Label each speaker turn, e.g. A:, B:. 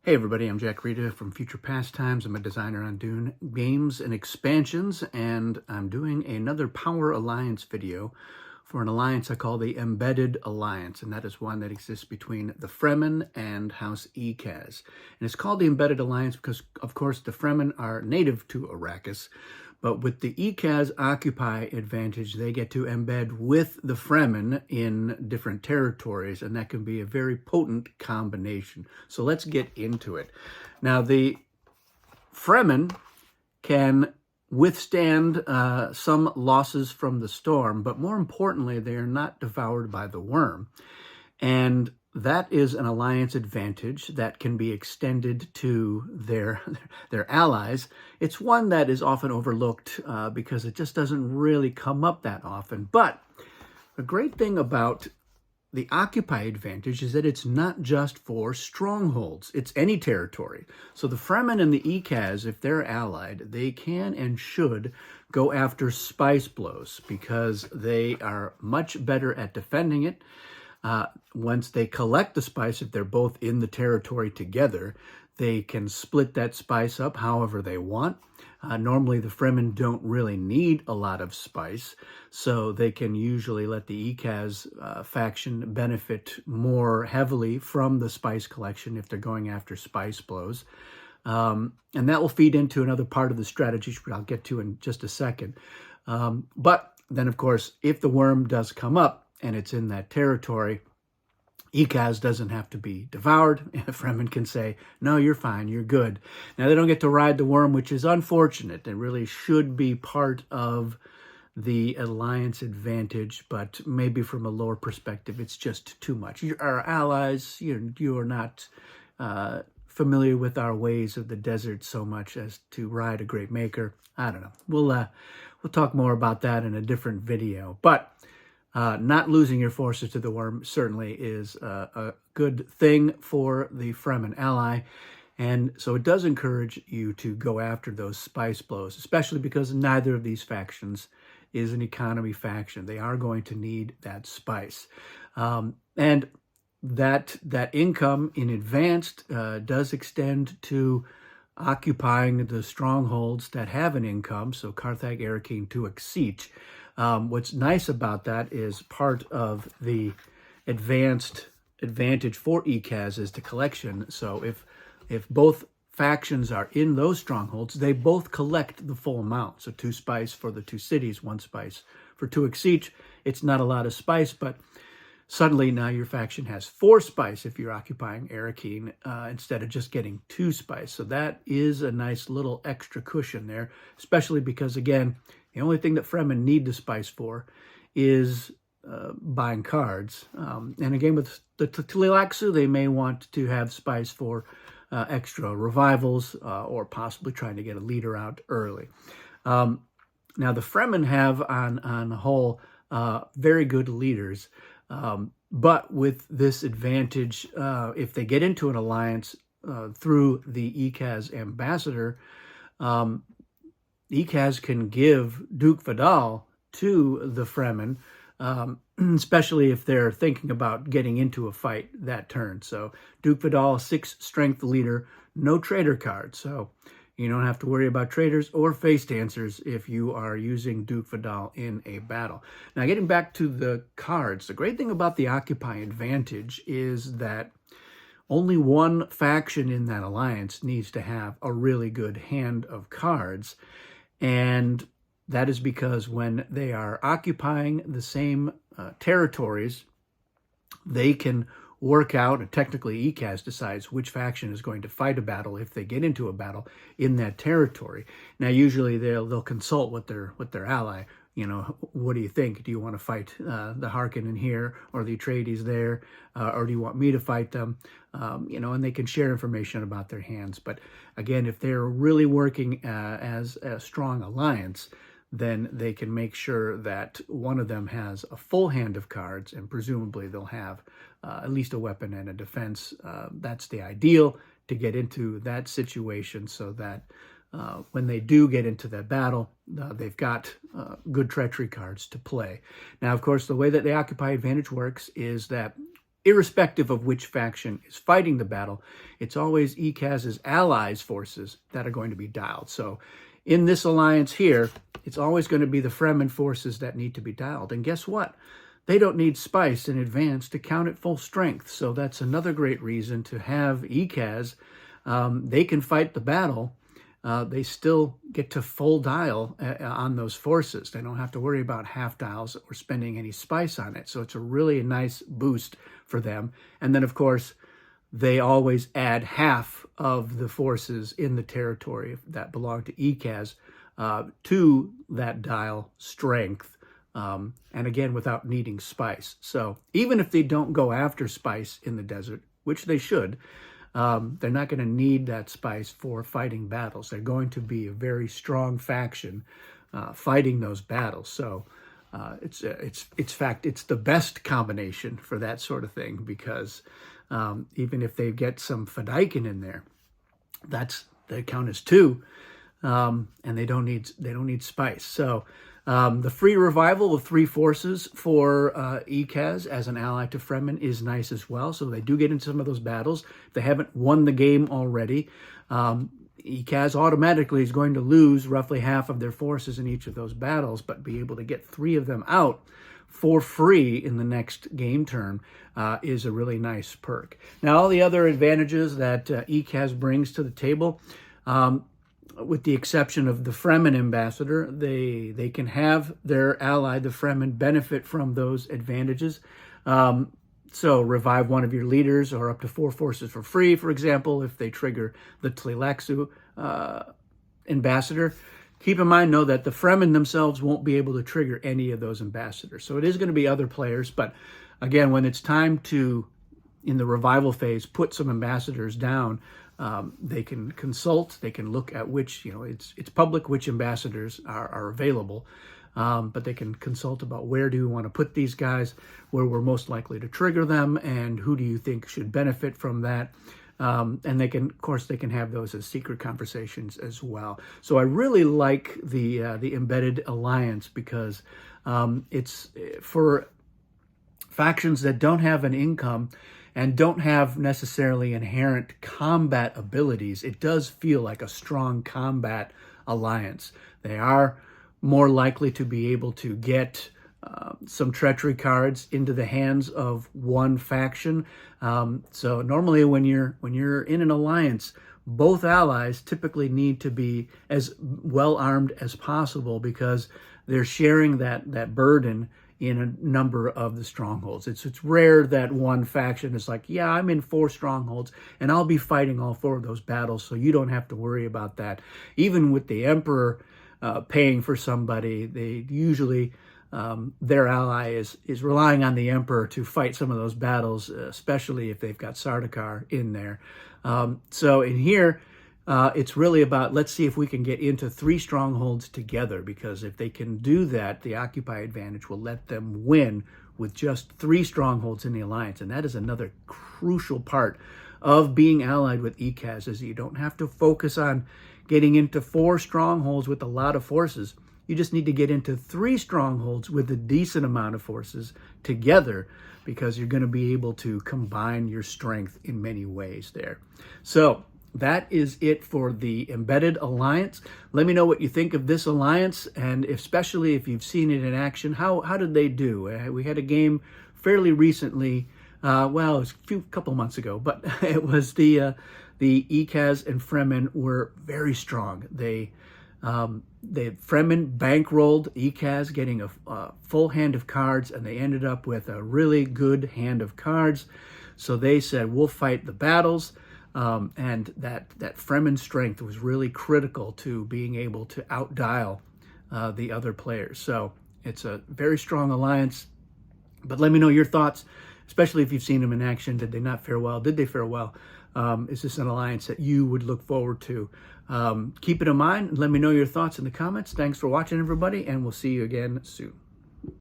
A: Hey everybody, I'm Jack Rita from Future Pastimes. I'm a designer on Dune games and expansions, and I'm doing another Power Alliance video for an alliance I call the Embedded Alliance, and that is one that exists between the Fremen and House Ekaz. And it's called the Embedded Alliance because, of course, the Fremen are native to Arrakis, but with the Ekaz Occupy advantage, they get to embed with the Fremen in different territories, and that can be a very potent combination. So let's get into it. Now, the Fremen can withstand some losses from the storm, but more importantly, they are not devoured by the worm. And that is an alliance advantage that can be extended to their allies. It's one that is often overlooked because it just doesn't really come up that often. But the great thing about the Occupy advantage is that it's not just for strongholds. It's any territory. So the Fremen and the Ekaz, if they're allied, they can and should go after spice blows because they are much better at defending it. Once they collect the spice, if they're both in the territory together, they can split that spice up however they want. Normally, the Fremen don't really need a lot of spice, so they can usually let the Ekaz faction benefit more heavily from the spice collection if they're going after spice blows. And that will feed into another part of the strategy, which I'll get to in just a second. But then, of course, if the worm does come up and it's in that territory, Ekaz doesn't have to be devoured. Fremen can say, no, you're fine, you're good. Now, they don't get to ride the worm, which is unfortunate. It really should be part of the alliance advantage, but maybe from a lower perspective, it's just too much. Our allies, you are not familiar with our ways of the desert so much as to ride a great maker. I don't know. We'll talk more about that in a different video. But not losing your forces to the worm certainly is a good thing for the Fremen ally. And so it does encourage you to go after those spice blows, especially because neither of these factions is an economy faction. They are going to need that spice. And that income in advanced does extend to occupying the strongholds that have an income, so Carthag, Arakeen, Tuak, Siege. What's nice about that is part of the advanced advantage for Ekaz is the collection. So if both factions are in those strongholds, they both collect the full amount. So 2 spice for the 2 cities, 1 spice for Tuak Siege. It's not a lot of spice, but suddenly now your faction has 4 spice if you're occupying Arakeen instead of just getting 2 spice. So that is a nice little extra cushion there, especially because, again, the only thing that Fremen need the spice for is buying cards. And again, with the Tleilaxu, they may want to have spice for extra revivals or possibly trying to get a leader out early. Now, the Fremen have, on the whole, very good leaders. But with this advantage, if they get into an alliance through the Ekaz ambassador, Ekaz can give Duke Vidal to the Fremen, especially if they're thinking about getting into a fight that turn. So Duke Vidal, 6 strength leader, no traitor card. So you don't have to worry about traitors or face dancers if you are using Duke Vidal in a battle. Now, getting back to the cards, the great thing about the Occupy advantage is that only one faction in that alliance needs to have a really good hand of cards. And that is because when they are occupying the same territories, they can work out, and technically Ekaz decides which faction is going to fight a battle if they get into a battle in that territory. Now, usually they'll consult with their ally. What do you think? Do you want to fight the Harkonnen here or the Atreides there, or do you want me to fight them? And they can share information about their hands. But again, if they're really working as a strong alliance, then they can make sure that one of them has a full hand of cards, and presumably they'll have at least a weapon and a defense. That's the ideal to get into that situation so that when they do get into that battle, they've got good treachery cards to play. Now, of course, the way that the Occupy advantage works is that irrespective of which faction is fighting the battle, it's always ECAS's allies' forces that are going to be dialed. So in this alliance here, it's always going to be the Fremen forces that need to be dialed. And guess what? They don't need spice in advance to count at full strength. So that's another great reason to have ECAS. They can fight the battle. They still get to full dial on those forces. They don't have to worry about half dials or spending any spice on it. So it's a really nice boost for them. And then, of course, they always add half of the forces in the territory that belong to ECAS to that dial strength. And again, without needing spice. So even if they don't go after spice in the desert, which they should, they're not going to need that spice for fighting battles. They're going to be a very strong faction fighting those battles. So it's the best combination for that sort of thing, because even if they get some Fedaykin in there, they count as 2, and they don't need spice. So the free revival of 3 forces for ECAS as an ally to Fremen is nice as well. So they do get into some of those battles. If they haven't won the game already, ECAS automatically is going to lose roughly half of their forces in each of those battles, but be able to get 3 of them out for free in the next game turn is a really nice perk. Now, all the other advantages that ECAS brings to the table, with the exception of the Fremen ambassador, they can have their ally, the Fremen, benefit from those advantages. So revive one of your leaders or up to 4 forces for free, for example, if they trigger the Tleilaxu ambassador. Keep in mind, though, that the Fremen themselves won't be able to trigger any of those ambassadors. So it is going to be other players. But again, when it's time to, in the revival phase, put some ambassadors down, they can consult, they can look at which, it's public which ambassadors are available, but they can consult about where do you want to put these guys, where we're most likely to trigger them, and who do you think should benefit from that. And they can, of course, they can have those as secret conversations as well. So I really like the embedded alliance, because it's for factions that don't have an income and don't have necessarily inherent combat abilities. It does feel like a strong combat alliance. They are more likely to be able to get some treachery cards into the hands of one faction. So normally when you're in an alliance, both allies typically need to be as well armed as possible, because they're sharing that burden in a number of the strongholds. It's rare that one faction is like, yeah, I'm in 4 strongholds and I'll be fighting all 4 of those battles, so you don't have to worry about that. Even with the Emperor paying for somebody, they usually their ally is relying on the Emperor to fight some of those battles, especially if they've got Sardaukar in there. So in here, it's really about, let's see if we can get into 3 strongholds together, because if they can do that, the Occupy advantage will let them win with just 3 strongholds in the alliance. And that is another crucial part of being allied with ECAS, is you don't have to focus on getting into 4 strongholds with a lot of forces. You just need to get into 3 strongholds with a decent amount of forces together, because you're going to be able to combine your strength in many ways there. So that is it for the Embedded Alliance. Let me know what you think of this alliance, and especially if you've seen it in action. How did they do? We had a game fairly recently. Well, it was a couple months ago, but it was the ECAS and Fremen were very strong. The Fremen bankrolled ECAS getting a full hand of cards, and they ended up with a really good hand of cards. So they said, we'll fight the battles. And that Fremen strength was really critical to being able to outdial the other players. So it's a very strong alliance. But let me know your thoughts, especially if you've seen them in action. Did they not fare well? Did they fare well? Is this an alliance that you would look forward to? Keep it in mind. Let me know your thoughts in the comments. Thanks for watching, everybody, and we'll see you again soon.